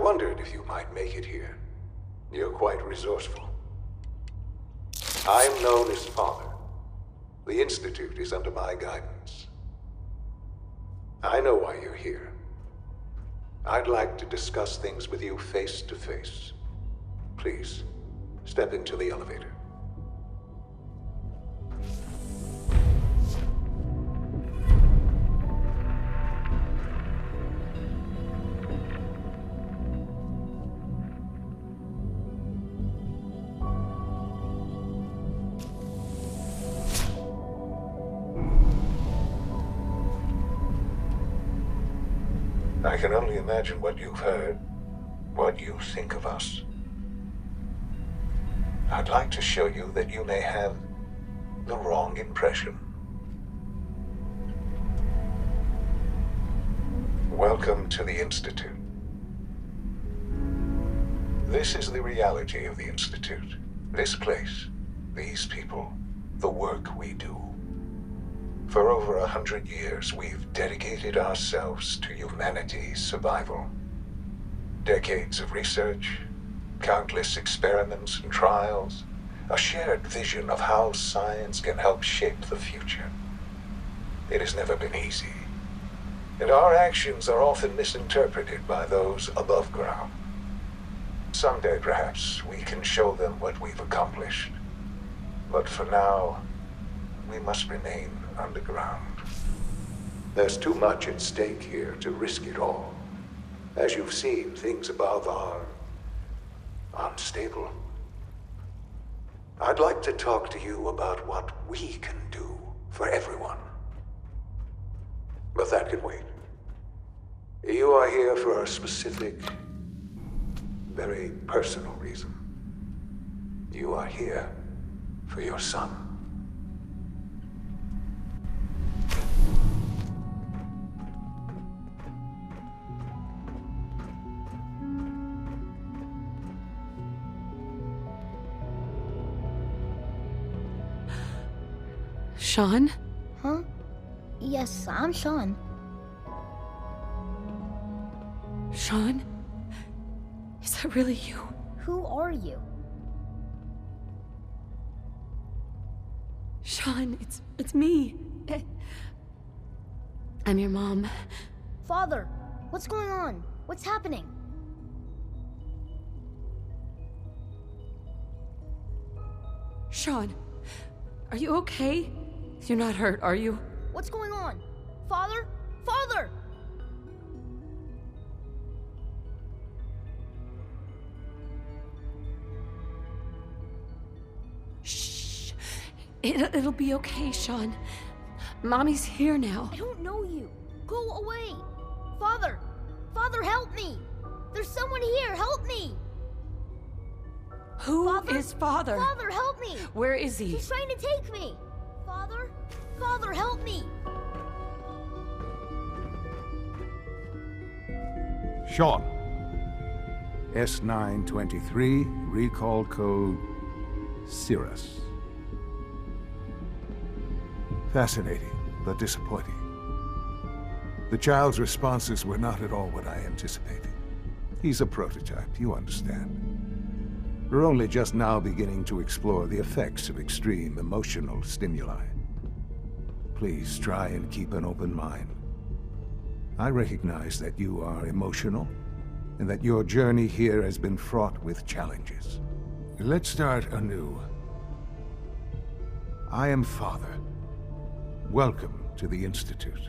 wondered if you might make it here. You're quite resourceful. I am known as Father. The Institute is under my guidance. I know why you're here. I'd like to discuss things with you face to face. Please, step into the elevator. I can only imagine what you've heard, what you think of us. I'd like to show you that you may have the wrong impression. Welcome to the Institute. This is the reality of the Institute. This place, these people, the work we do. For over 100 years, we've dedicated ourselves to humanity's survival. Decades of research, countless experiments and trials, a shared vision of how science can help shape the future. It has never been easy, and our actions are often misinterpreted by those above ground. Someday, perhaps, we can show them what we've accomplished. But for now, we must remain underground. There's too much at stake here to risk it all. As you've seen, things above are unstable. I'd like to talk to you about what we can do for everyone. But that can wait. You are here for a specific, very personal reason. You are here for your son. Sean? Huh? Yes, I'm Sean. Sean? Is that really you? Who are you? Sean, it's me. I'm your mom. Father, what's going on? What's happening? Sean, are you okay? You're not hurt, are you? What's going on? Father? Father! Shh. It'll be okay, Sean. Mommy's here now. I don't know you. Go away. Father! Father, help me! There's someone here, help me! Who is Father? Father, help me! Where is he? He's trying to take me! Father? Father, help me! Sean. S923, recall code Cirrus. Fascinating, but disappointing. The child's responses were not at all what I anticipated. He's a prototype, you understand. We're only just now beginning to explore the effects of extreme emotional stimuli. Please try and keep an open mind. I recognize that you are emotional, and that your journey here has been fraught with challenges. Let's start anew. I am Father. Welcome to the Institute.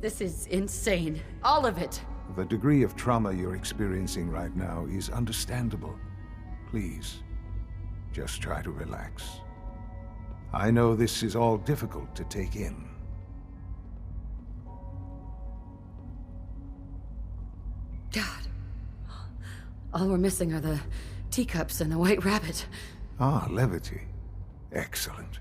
This is insane. All of it. The degree of trauma you're experiencing right now is understandable. Please, just try to relax. I know this is all difficult to take in. God. All we're missing are the teacups and the white rabbit. Ah, levity. Excellent.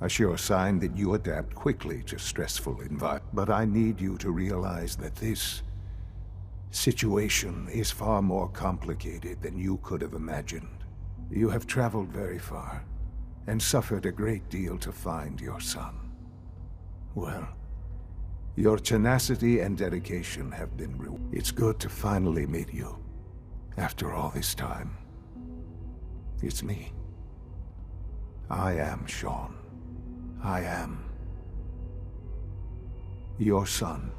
A sure sign that you adapt quickly to stressful environments. But I need you to realize that this situation is far more complicated than you could have imagined. You have traveled very far, and suffered a great deal to find your son. Well, Your tenacity and dedication have been rewarded. It's good to finally meet you. After all this time. It's me. I am Sean. I am your son.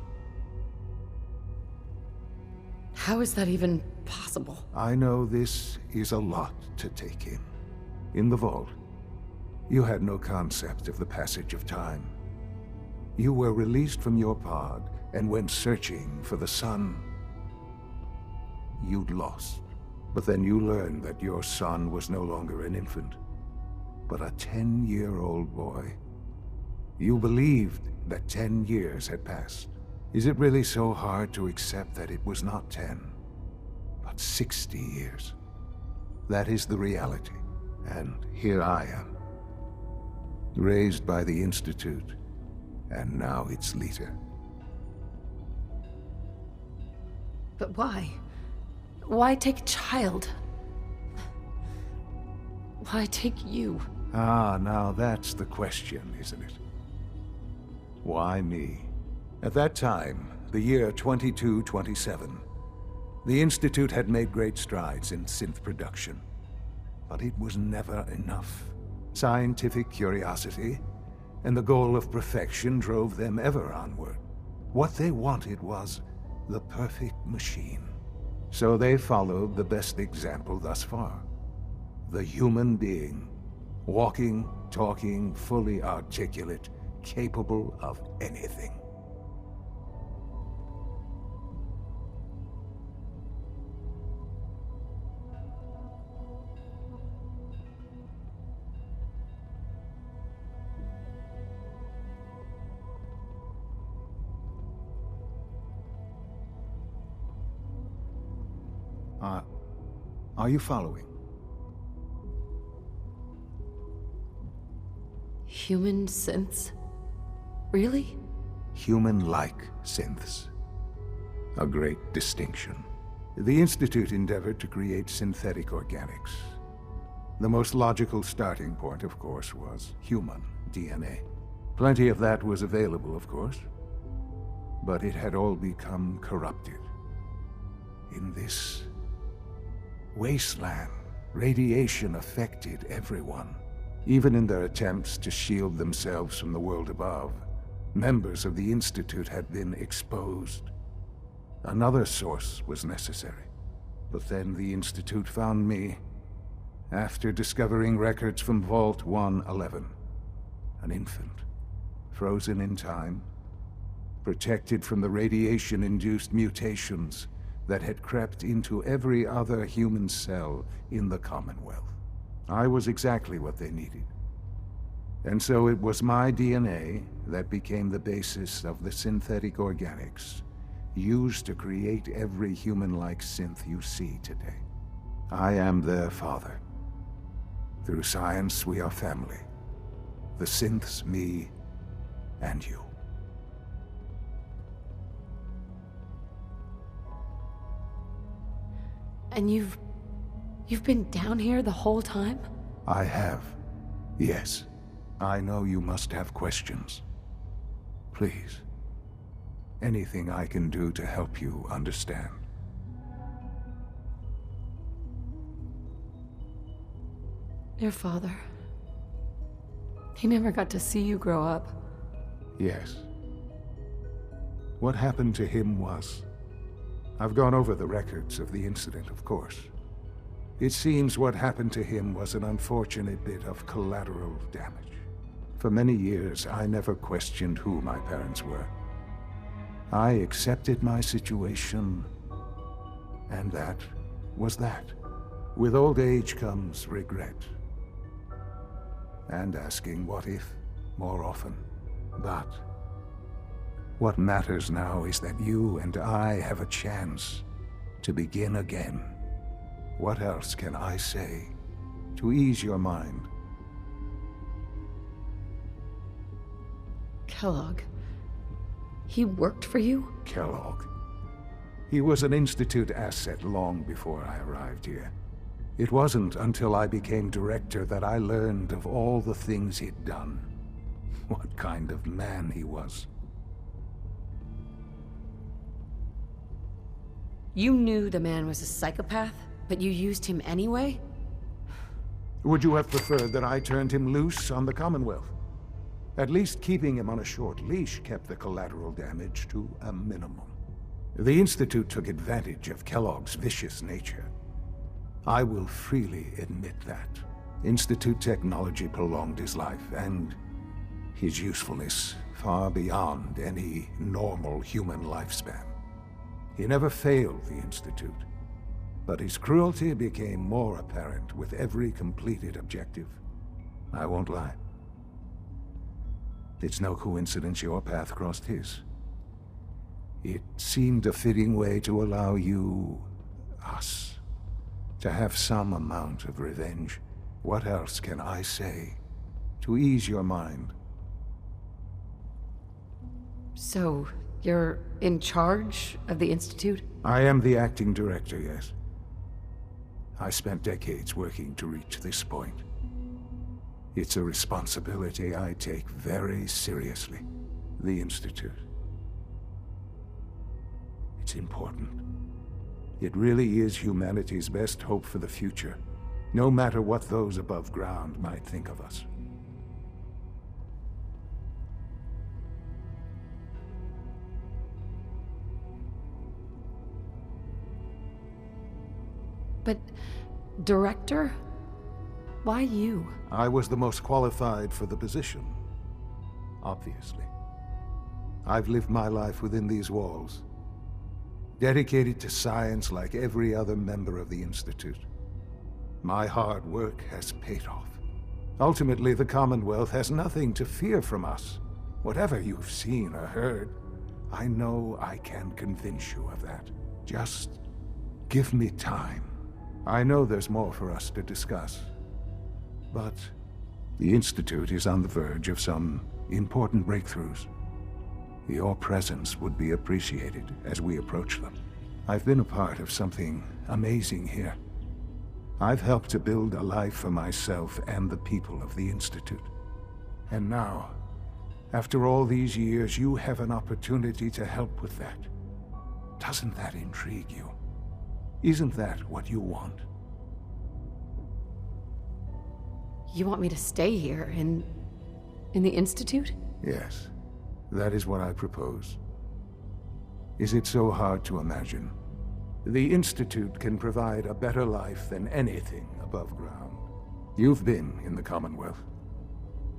How is that even possible? I know this is a lot to take in. In the vault, you had no concept of the passage of time. You were released from your pod and went searching for the son you'd lost. But then you learned that your son was no longer an infant, but a 10-year-old boy. You believed that 10 years had passed. Is it really so hard to accept that it was not 10, but 60 years? That is the reality, and here I am, raised by the Institute, and now its leader. But why? Why take a child? Why take you? Ah, now that's the question, isn't it? Why me? At that time, the year 2227, the Institute had made great strides in synth production. But it was never enough. Scientific curiosity and the goal of perfection drove them ever onward. What they wanted was the perfect machine. So they followed the best example thus far. The human being. Walking, talking, fully articulate, capable of anything. Are you following? Human synths? Really? Human-like synths. A great distinction. The Institute endeavored to create synthetic organics. The most logical starting point, of course, was human DNA. Plenty of that was available, of course. But it had all become corrupted. In this wasteland, radiation affected everyone. Even in their attempts to shield themselves from the world above, members of the Institute had been exposed. Another source was necessary. But then the Institute found me, after discovering records from Vault 111. An infant, frozen in time, protected from the radiation-induced mutations that had crept into every other human cell in the Commonwealth. I was exactly what they needed. And so it was my DNA that became the basis of the synthetic organics used to create every human-like synth you see today. I am their father. Through science, we are family. The synths, me, and you. And you've been down here the whole time? I have. Yes. I know you must have questions. Please. Anything I can do to help you understand. Your father. He never got to see you grow up. Yes. What happened to him was... I've gone over the records of the incident, of course. It seems what happened to him was an unfortunate bit of collateral damage. For many years, I never questioned who my parents were. I accepted my situation, and that was that. With old age comes regret. And asking what if more often. But what matters now is that you and I have a chance to begin again. What else can I say to ease your mind? Kellogg. He worked for you? Kellogg. He was an Institute asset long before I arrived here. It wasn't until I became director that I learned of all the things he'd done. What kind of man he was. You knew the man was a psychopath, but you used him anyway? Would you have preferred that I turned him loose on the Commonwealth? At least keeping him on a short leash kept the collateral damage to a minimum. The Institute took advantage of Kellogg's vicious nature. I will freely admit that. Institute technology prolonged his life, and his usefulness far beyond any normal human lifespan. He never failed the Institute, but his cruelty became more apparent with every completed objective. I won't lie. It's no coincidence your path crossed his. It seemed a fitting way to allow you, us, to have some amount of revenge. What else can I say to ease your mind? So, you're in charge of the Institute? I am the acting director, yes. I spent decades working to reach this point. It's a responsibility I take very seriously. The Institute. It's important. It really is humanity's best hope for the future, no matter what those above ground might think of us. But, Director? Why you? I was the most qualified for the position, obviously. I've lived my life within these walls, dedicated to science like every other member of the Institute. My hard work has paid off. Ultimately, the Commonwealth has nothing to fear from us. Whatever you've seen or heard, I know I can convince you of that. Just give me time. I know there's more for us to discuss. But the Institute is on the verge of some important breakthroughs. Your presence would be appreciated as we approach them. I've been a part of something amazing here. I've helped to build a life for myself and the people of the Institute. And now, after all these years, you have an opportunity to help with that. Doesn't that intrigue you? Isn't that what you want? You want me to stay here, in the Institute? Yes, that is what I propose. Is it so hard to imagine? The Institute can provide a better life than anything above ground. You've been in the Commonwealth.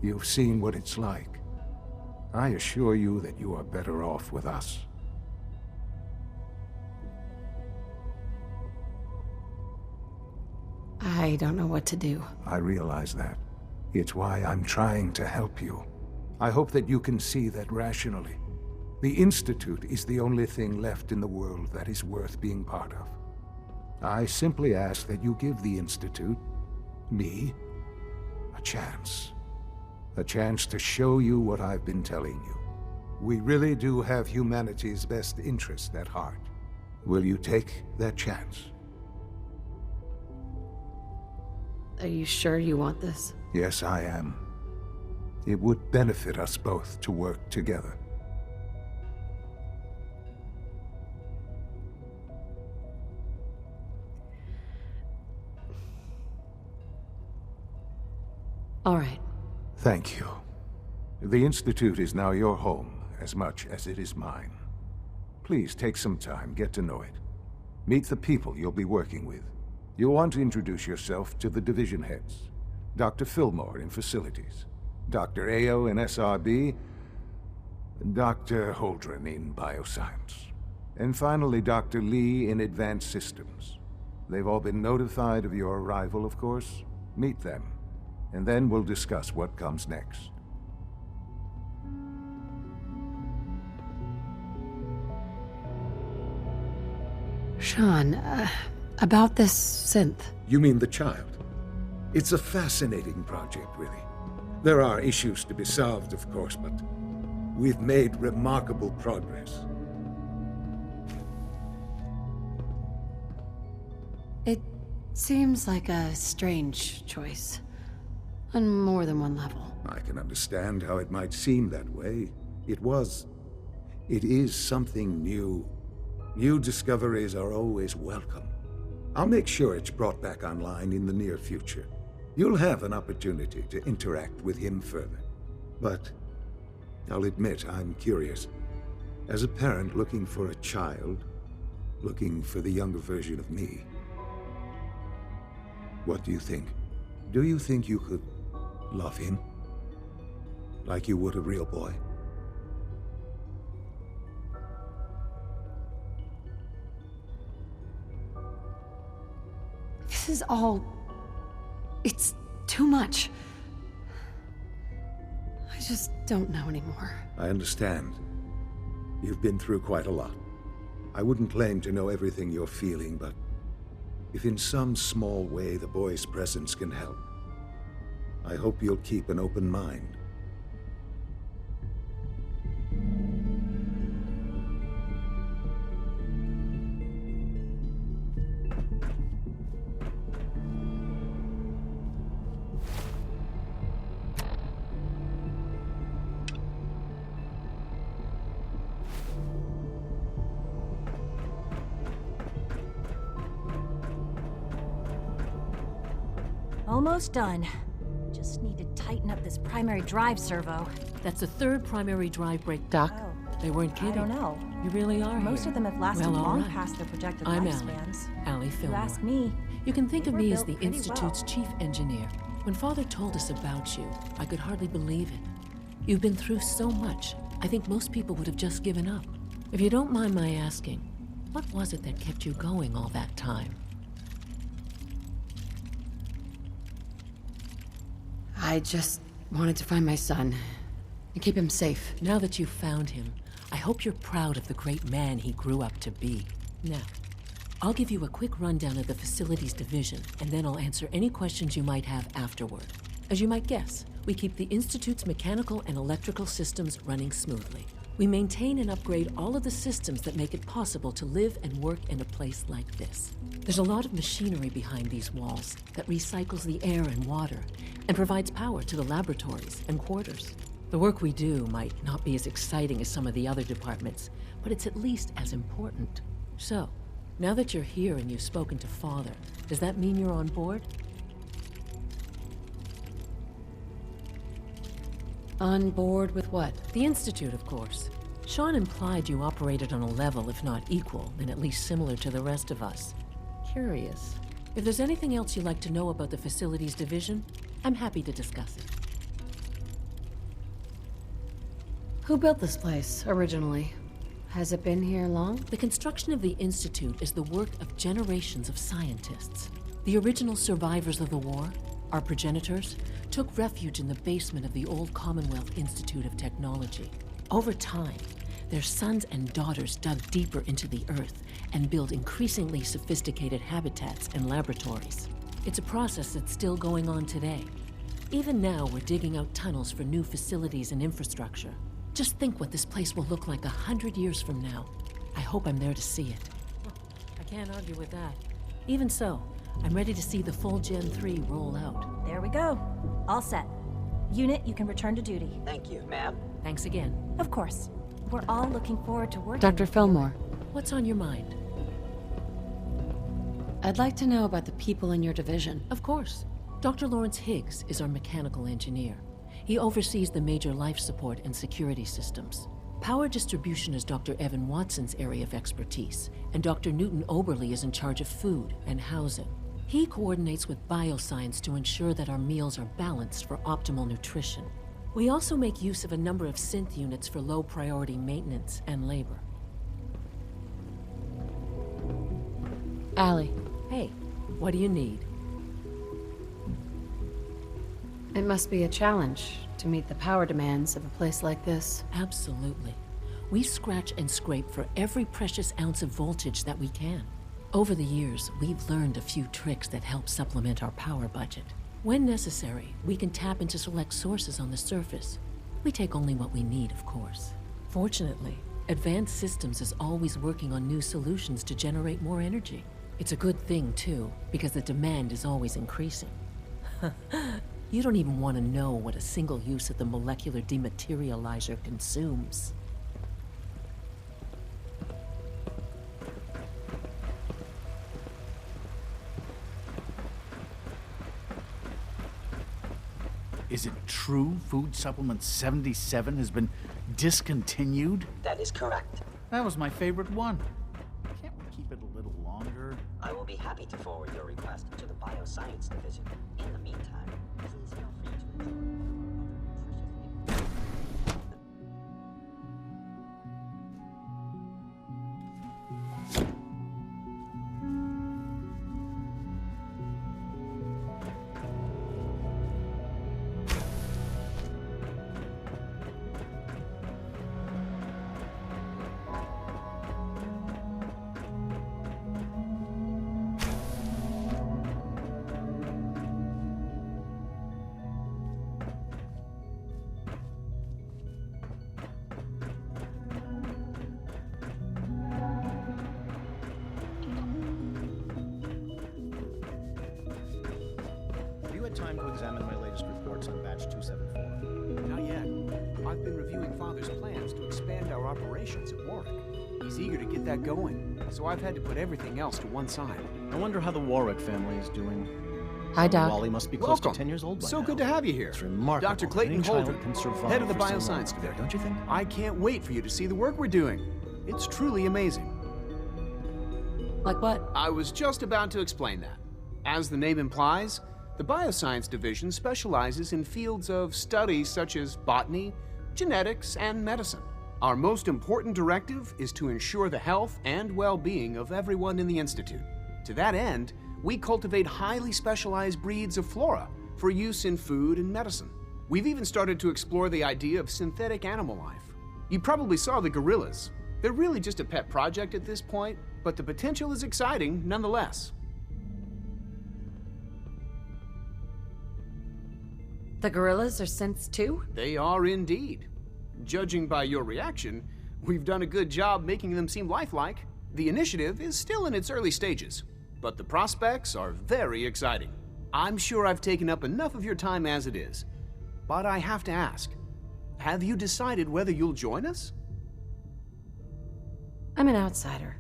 You've seen what it's like. I assure you that you are better off with us. I don't know what to do. I realize that. It's why I'm trying to help you. I hope that you can see that rationally. The Institute is the only thing left in the world that is worth being part of. I simply ask that you give the Institute, me, a chance. A chance to show you what I've been telling you. We really do have humanity's best interest at heart. Will you take that chance? Are you sure you want this? Yes, I am. It would benefit us both to work together. All right. Thank you. The Institute is now your home, as much as it is mine. Please take some time, get to know it. Meet the people you'll be working with. You'll want to introduce yourself to the division heads. Dr. Fillmore in Facilities, Dr. Ayo in SRB, Dr. Holdren in Bioscience, and finally Dr. Lee in Advanced Systems. They've all been notified of your arrival, of course. Meet them, and then we'll discuss what comes next. Sean, about this synth. You mean the child? It's a fascinating project, really. There are issues to be solved, of course, but we've made remarkable progress. It seems like a strange choice. On more than one level. I can understand how it might seem that way. It is something new. New discoveries are always welcome. I'll make sure it's brought back online in the near future. You'll have an opportunity to interact with him further. But I'll admit I'm curious. As a parent looking for a child, looking for the younger version of me, what do you think? Do you think you could love him? Like you would a real boy? This is all... It's too much. I just don't know anymore. I understand. You've been through quite a lot. I wouldn't claim to know everything you're feeling, but if in some small way the boy's presence can help, I hope you'll keep an open mind. Almost done. Just need to tighten up this primary drive servo. That's the third primary drive break. Doc? Oh, They weren't kidding. I don't know. You really are Most here. of them have lasted Well, all long right. past their projected I'm lifespans. Allie If you Fillmore. ask me, You can think they of were me as built the pretty Institute's well. chief engineer. When Father told us about you, I could hardly believe it. You've been through so much, I think most people would have just given up. If you don't mind my asking, what was it that kept you going all that time? I just wanted to find my son and keep him safe. Now that you've found him, I hope you're proud of the great man he grew up to be. Now, I'll give you a quick rundown of the facilities division, and then I'll answer any questions you might have afterward. As you might guess, we keep the Institute's mechanical and electrical systems running smoothly. We maintain and upgrade all of the systems that make it possible to live and work in a place like this. There's a lot of machinery behind these walls that recycles the air and water and provides power to the laboratories and quarters. The work we do might not be as exciting as some of the other departments, but it's at least as important. So, now that you're here and you've spoken to Father, does that mean you're on board? On board with what? The Institute, of course. Sean implied you operated on a level, if not equal, then at least similar to the rest of us. Curious. If there's anything else you'd like to know about the Facilities Division, I'm happy to discuss it. Who built this place, originally? Has it been here long? The construction of the Institute is the work of generations of scientists. The original survivors of the war, our progenitors, took refuge in the basement of the old Commonwealth Institute of Technology. Over time, their sons and daughters dug deeper into the earth and built increasingly sophisticated habitats and laboratories. It's a process that's still going on today. Even now, we're digging out tunnels for new facilities and infrastructure. Just think what this place will look like 100 years from now. I hope I'm there to see it. I can't argue with that. Even so, I'm ready to see the full Gen 3 roll out. There we go. All set. Unit, you can return to duty. Thank you, ma'am. Thanks again. Of course. We're all looking forward to working Dr. with you. Fillmore, What's on your mind? I'd like to know about the people in your division. Of course. Dr. Lawrence Higgs is our mechanical engineer. He oversees the major life support and security systems. Power distribution is Dr. Evan Watson's area of expertise, and Dr. Newton Oberly is in charge of food and housing. He coordinates with bioscience to ensure that our meals are balanced for optimal nutrition. We also make use of a number of synth units for low-priority maintenance and labor. Allie, Hey, what do you need? it must be a challenge to meet the power demands of a place like this. Absolutely. We scratch and scrape for every precious ounce of voltage that we can. Over the years, we've learned a few tricks that help supplement our power budget. When necessary, we can tap into select sources on the surface. We take only what we need, of course. Fortunately, Advanced Systems is always working on new solutions to generate more energy. It's a good thing, too, because the demand is always increasing. You don't even want to know what a single use of the molecular dematerializer consumes. Is it true Food Supplement 77 has been discontinued? That is correct. That was my favorite one. Can't we keep it a little longer? I will be happy to forward your request to the Bioscience Division. In the meantime, please feel free to enjoy nutritious. Time to examine my latest reports on batch 274. Not yet. I've been reviewing Father's plans to expand our operations at Warwick. He's eager to get that going, so I've had to put everything else to one side. I wonder how the Warwick family is doing. Hi, Doc. Wally must be close Welcome. to 10 years old by So now. good to have you here. It's remarkable. Dr. Clayton Any child Holdren, can survive head of the for so Bioscience long Division. there, don't you think? I can't wait for you to see the work we're doing. It's truly amazing. Like what? I was just about to explain that. As the name implies, the Bioscience Division specializes in fields of study such as botany, genetics, and medicine. Our most important directive is to ensure the health and well-being of everyone in the Institute. To that end, we cultivate highly specialized breeds of flora for use in food and medicine. We've even started to explore the idea of synthetic animal life. You probably saw the gorillas. They're really just a pet project at this point, but the potential is exciting nonetheless. The gorillas are synths too? They are indeed. Judging by your reaction, we've done a good job making them seem lifelike. The initiative is still in its early stages, but the prospects are very exciting. I'm sure I've taken up enough of your time as it is, but I have to ask, have you decided whether you'll join us? I'm an outsider.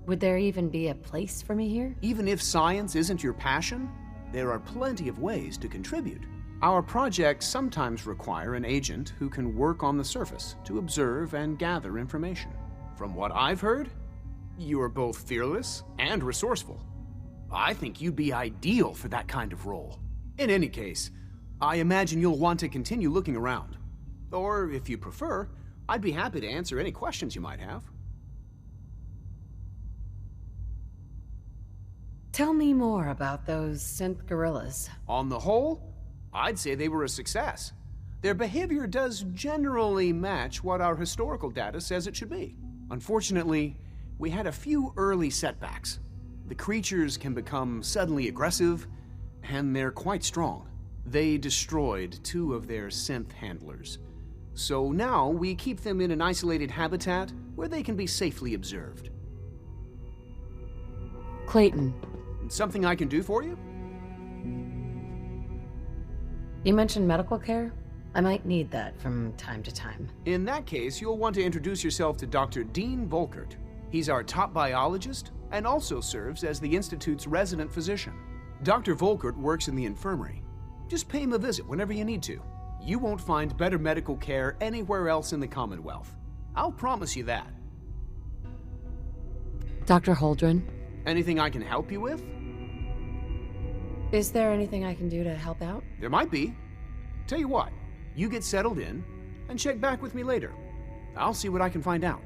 Would there even be a place for me here? Even if science isn't your passion, there are plenty of ways to contribute. Our projects sometimes require an agent who can work on the surface to observe and gather information. From what I've heard, you are both fearless and resourceful. I think you'd be ideal for that kind of role. In any case, I imagine you'll want to continue looking around. Or, if you prefer, I'd be happy to answer any questions you might have. Tell me more about those synth gorillas. On the whole, I'd say they were a success. Their behavior does generally match what our historical data says it should be. Unfortunately, we had a few early setbacks. The creatures can become suddenly aggressive, and they're quite strong. They destroyed 2 of their synth handlers. So now we keep them in an isolated habitat where they can be safely observed. Clayton, Something I can do for you? you mentioned medical care? I might need that from time to time. In that case, you'll want to introduce yourself to Dr. Dean Volkert. He's our top biologist and also serves as the Institute's resident physician. Dr. Volkert works in the infirmary. Just pay him a visit whenever you need to. You won't find better medical care anywhere else in the Commonwealth. I'll promise you that. Dr. Holdren, Anything I can help you with? is there anything I can do to help out? There might be. Tell you what, you get settled in and check back with me later. I'll see what I can find out.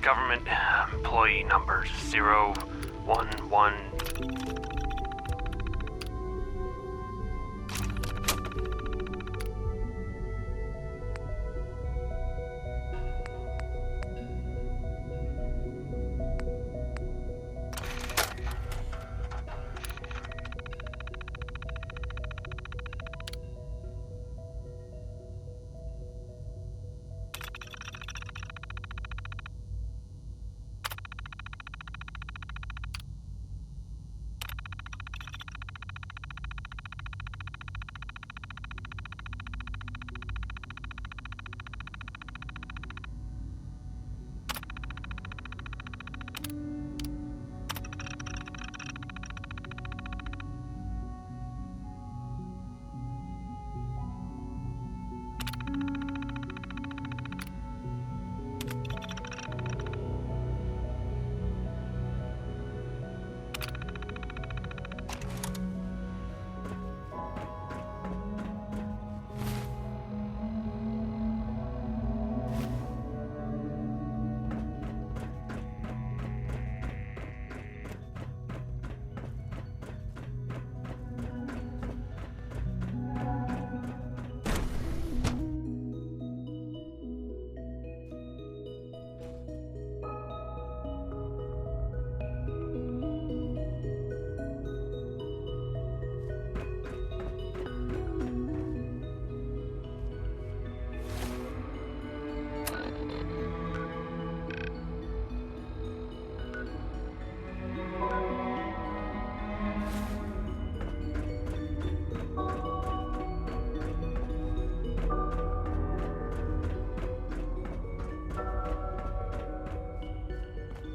government employee number 011.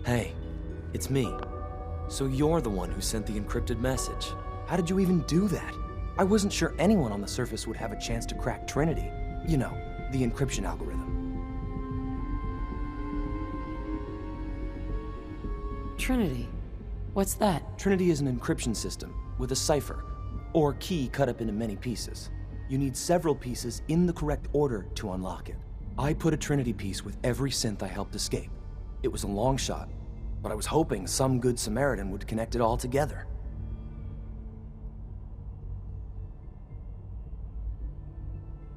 Hey, it's me. So you're the one who sent the encrypted message. How did you even do that? I wasn't sure anyone on the surface would have a chance to crack Trinity. You know, the encryption algorithm. Trinity? What's that? Trinity is an encryption system with a cipher, or key cut up into many pieces. You need several pieces in the correct order to unlock it. I put a Trinity piece with every synth I helped escape. It was a long shot, but I was hoping some good Samaritan would connect it all together.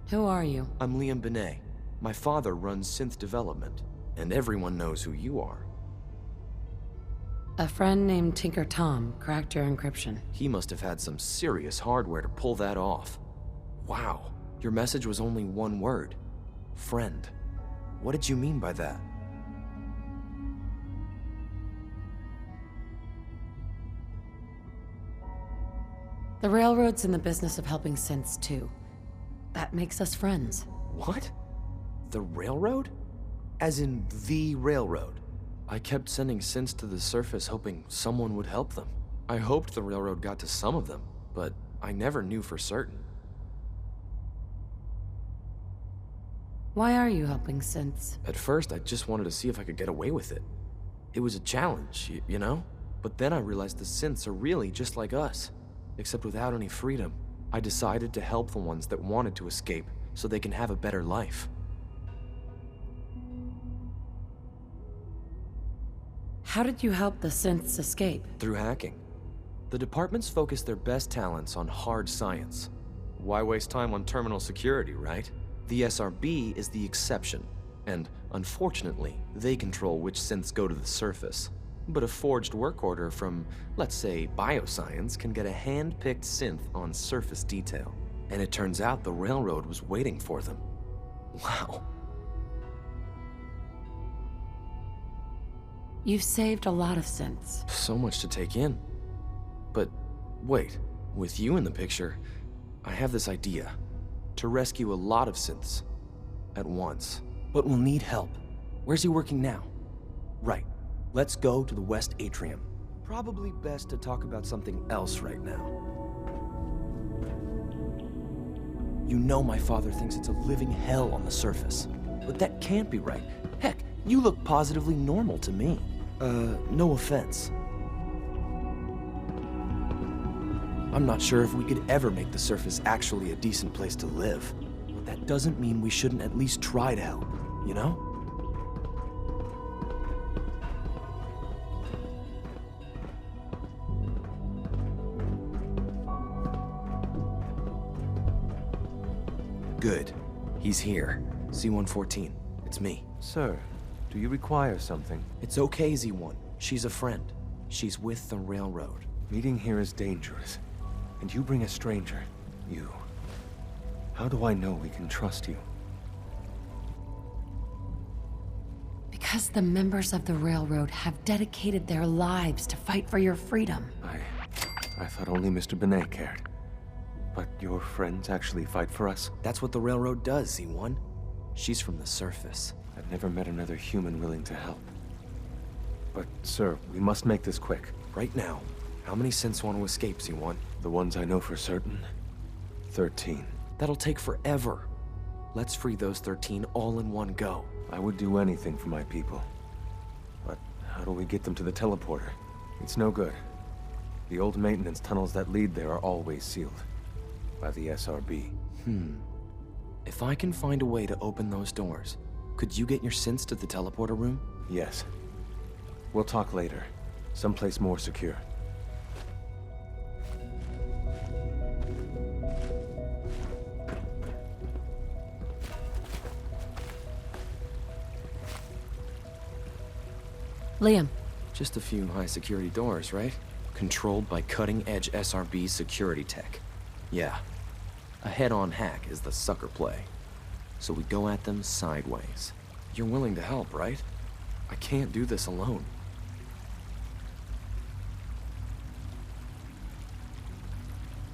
Who are you? I'm Liam Benet. My father runs synth development, and everyone knows who you are. A friend named Tinker Tom cracked your encryption. He must have had some serious hardware to pull that off. Wow, your message was only one word. Friend. What did you mean by that? The Railroad's in the business of helping synths too. That makes us friends. What? The Railroad? As in the Railroad? I kept sending synths to the surface hoping someone would help them. I hoped the Railroad got to some of them, but I never knew for certain. Why are you helping synths? At first, I just wanted to see if I could get away with it. It was a challenge, you know? But then I realized the synths are really just like us, except without any freedom. I decided to help the ones that wanted to escape so they can have a better life. How did you help the synths escape? Through hacking. The departments focus their best talents on hard science. Why waste time on terminal security, right? The SRB is the exception, and unfortunately, they control which synths go to the surface. But a forged work order from, let's say, bioscience can get a hand-picked synth on surface detail. And it turns out the Railroad was waiting for them. Wow. You've saved a lot of synths. So much to take in. But wait, with you in the picture, I have this idea. To rescue a lot of synths at once. But we'll need help. Where's he working now? Right. Let's go to the West Atrium. Probably best to talk about something else right now. You know my father thinks it's a living hell on the surface. But that can't be right. Heck, you look positively normal to me. No offense. I'm not sure if we could ever make the surface actually a decent place to live. But that doesn't mean we shouldn't at least try to help, you know? Good. He's here. C-114. It's me. Sir, do you require something? It's okay, Z1. She's a friend. She's with the railroad. Meeting here is dangerous. And you bring a stranger. You. How do I know we can trust you? Because the members of the Railroad have dedicated their lives to fight for your freedom. I thought only Mr. Benet cared. But your friends actually fight for us? That's what the railroad does, Z1. She's from the surface. I've never met another human willing to help. But, sir, we must make this quick. Right now, how many synths want to escape, Z1? The ones I know for certain? 13. That'll take forever. Let's free those 13 all in one go. I would do anything for my people. But how do we get them to the teleporter? It's no good. The old maintenance tunnels that lead there are always sealed. By the SRB. If I can find a way to open those doors, could you get your synths to the teleporter room? Yes. We'll talk later. Someplace more secure. Liam. Just a few high-security doors, right? Controlled by cutting-edge SRB security tech. Yeah. A head-on hack is the sucker play. So we go at them sideways. You're willing to help, right? I can't do this alone.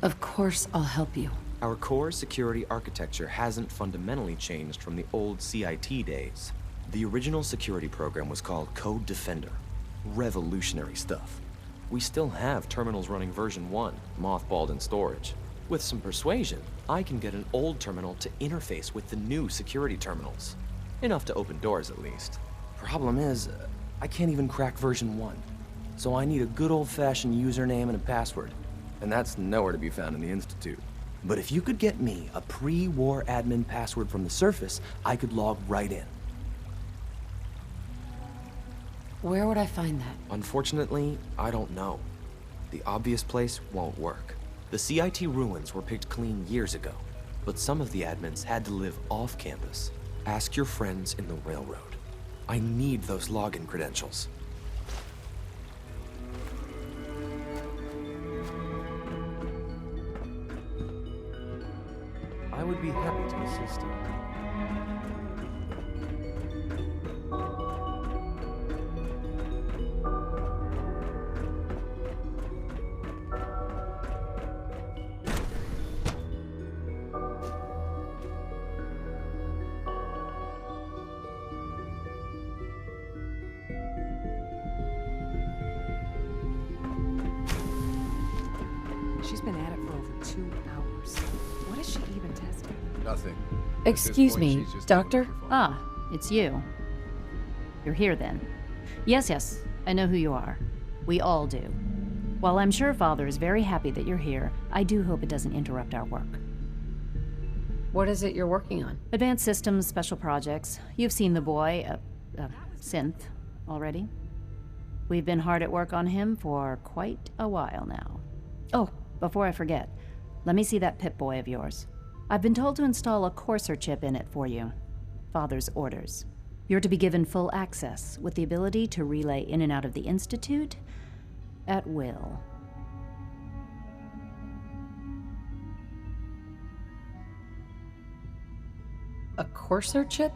Of course I'll help you. Our core security architecture hasn't fundamentally changed from the old CIT days. The original security program was called Code Defender. Revolutionary stuff. We still have terminals running version 1, mothballed in storage. With some persuasion, I can get an old terminal to interface with the new security terminals. Enough to open doors, at least. Problem is, I can't even crack version 1. So I need a good old-fashioned username and a password. And that's nowhere to be found in the Institute. But if you could get me a pre-war admin password from the surface, I could log right in. Where would I find that? Unfortunately, I don't know. The obvious place won't work. The CIT ruins were picked clean years ago, but some of the admins had to live off campus. Ask your friends in the railroad. I need those login credentials. I would be happy to assist you. She's been at it for over 2 hours. What is she even testing? Nothing. Excuse me, Doctor? Ah, it's you. You're here then. Yes, I know who you are. We all do. While I'm sure Father is very happy that you're here, I do hope it doesn't interrupt our work. What is it you're working on? Advanced systems, special projects. You've seen the boy, Synth, already. We've been hard at work on him for quite a while now. Oh, before I forget, let me see that Pip-Boy of yours. I've been told to install a Courser chip in it for you. Father's orders. You're to be given full access, with the ability to relay in and out of the Institute at will. A Courser chip?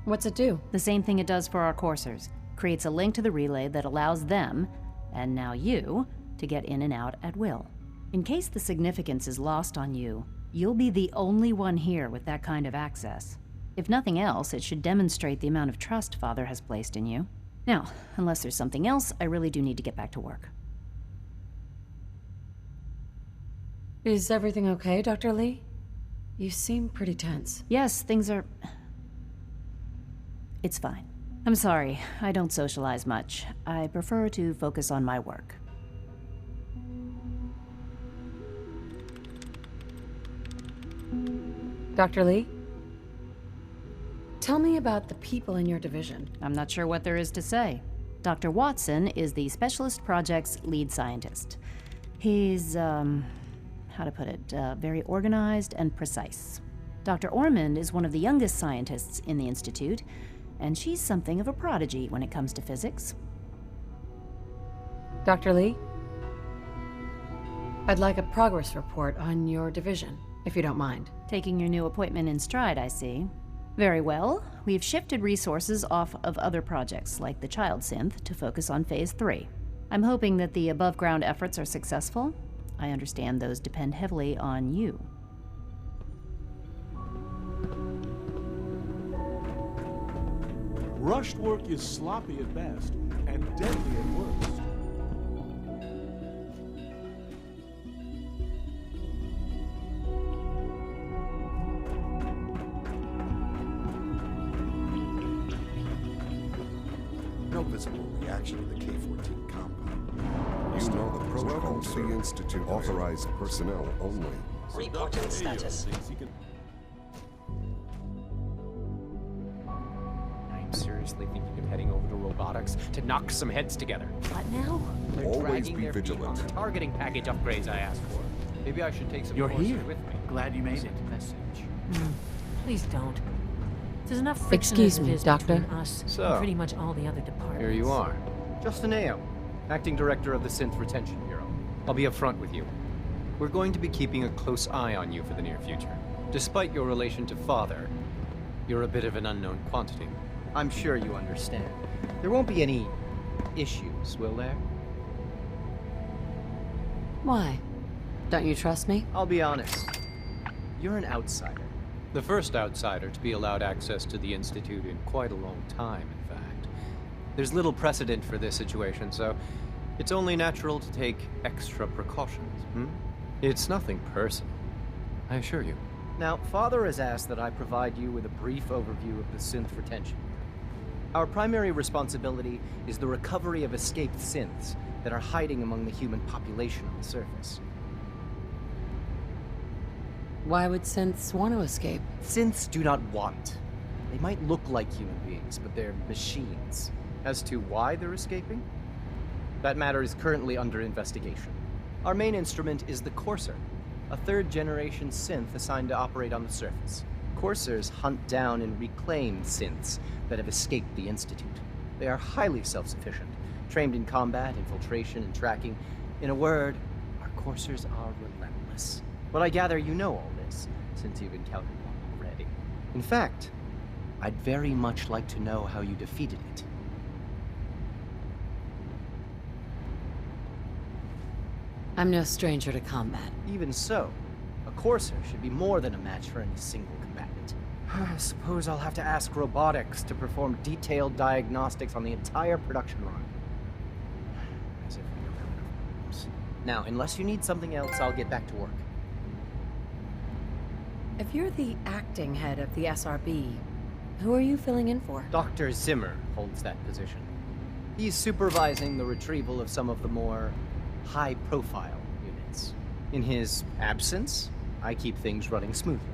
What's it do? The same thing it does for our coursers. Creates a link to the relay that allows them, and now you, to get in and out at will. In case the significance is lost on you, you'll be the only one here with that kind of access. If nothing else, it should demonstrate the amount of trust Father has placed in you. Now, unless there's something else, I really do need to get back to work. Is everything okay, Dr. Lee? You seem pretty tense. Yes, things are... It's fine. I'm sorry, I don't socialize much. I prefer to focus on my work. Dr. Lee? Tell me about the people in your division. I'm not sure what there is to say. Dr. Watson is the Specialist Project's lead scientist. He's, how to put it, very organized and precise. Dr. Ormond is one of the youngest scientists in the Institute, and she's something of a prodigy when it comes to physics. Dr. Lee? I'd like a progress report on your division, if you don't mind. Taking your new appointment in stride, I see. Very well. We've shifted resources off of other projects, like the child synth, to focus on Phase 3. I'm hoping that the above-ground efforts are successful. I understand those depend heavily on you. Rushed work is sloppy at best and deadly at worst. No visible reaction to the K-14 compound. You know the protocol, sir. The Institute authorized personnel only. Reporting status. I'm seriously thinking of heading over to robotics to knock some heads together. What now? They're Always dragging be their feet vigilant. on the targeting package upgrades I asked for. Maybe I should take some You're courses here. with me. Glad you made it. Message. Please don't. There's enough friction Excuse as it me, is Doctor. between us So, and pretty much all the other departments. Here you are. Justin Ayo, Acting Director of the Synth Retention Bureau. I'll be upfront with you. We're going to be keeping a close eye on you for the near future. Despite your relation to Father, you're a bit of an unknown quantity. I'm sure you understand. There won't be any issues, will there? Why? Don't you trust me? I'll be honest. You're an outsider. The first outsider to be allowed access to the Institute in quite a long time, in fact. There's little precedent for this situation, so it's only natural to take extra precautions, It's nothing personal, I assure you. Now, Father has asked that I provide you with a brief overview of the synth retention. Our primary responsibility is the recovery of escaped synths that are hiding among the human population on the surface. Why would synths want to escape? Synths do not want. They might look like human beings, but they're machines. As to why they're escaping? That matter is currently under investigation. Our main instrument is the Courser, a third-generation synth assigned to operate on the surface. Coursers hunt down and reclaim synths that have escaped the Institute. They are highly self-sufficient, trained in combat, infiltration, and tracking. In a word, our Coursers are relentless. But I gather you know all this, since you've encountered one already. In fact, I'd very much like to know how you defeated it. I'm no stranger to combat. Even so, a Courser should be more than a match for any single combatant. I suppose I'll have to ask robotics to perform detailed diagnostics on the entire production run. As if we don't have enough problems. Now, unless you need something else, I'll get back to work. If you're the acting head of the SRB, who are you filling in for? Dr. Zimmer holds that position. He's supervising the retrieval of some of the more high-profile units. In his absence, I keep things running smoothly.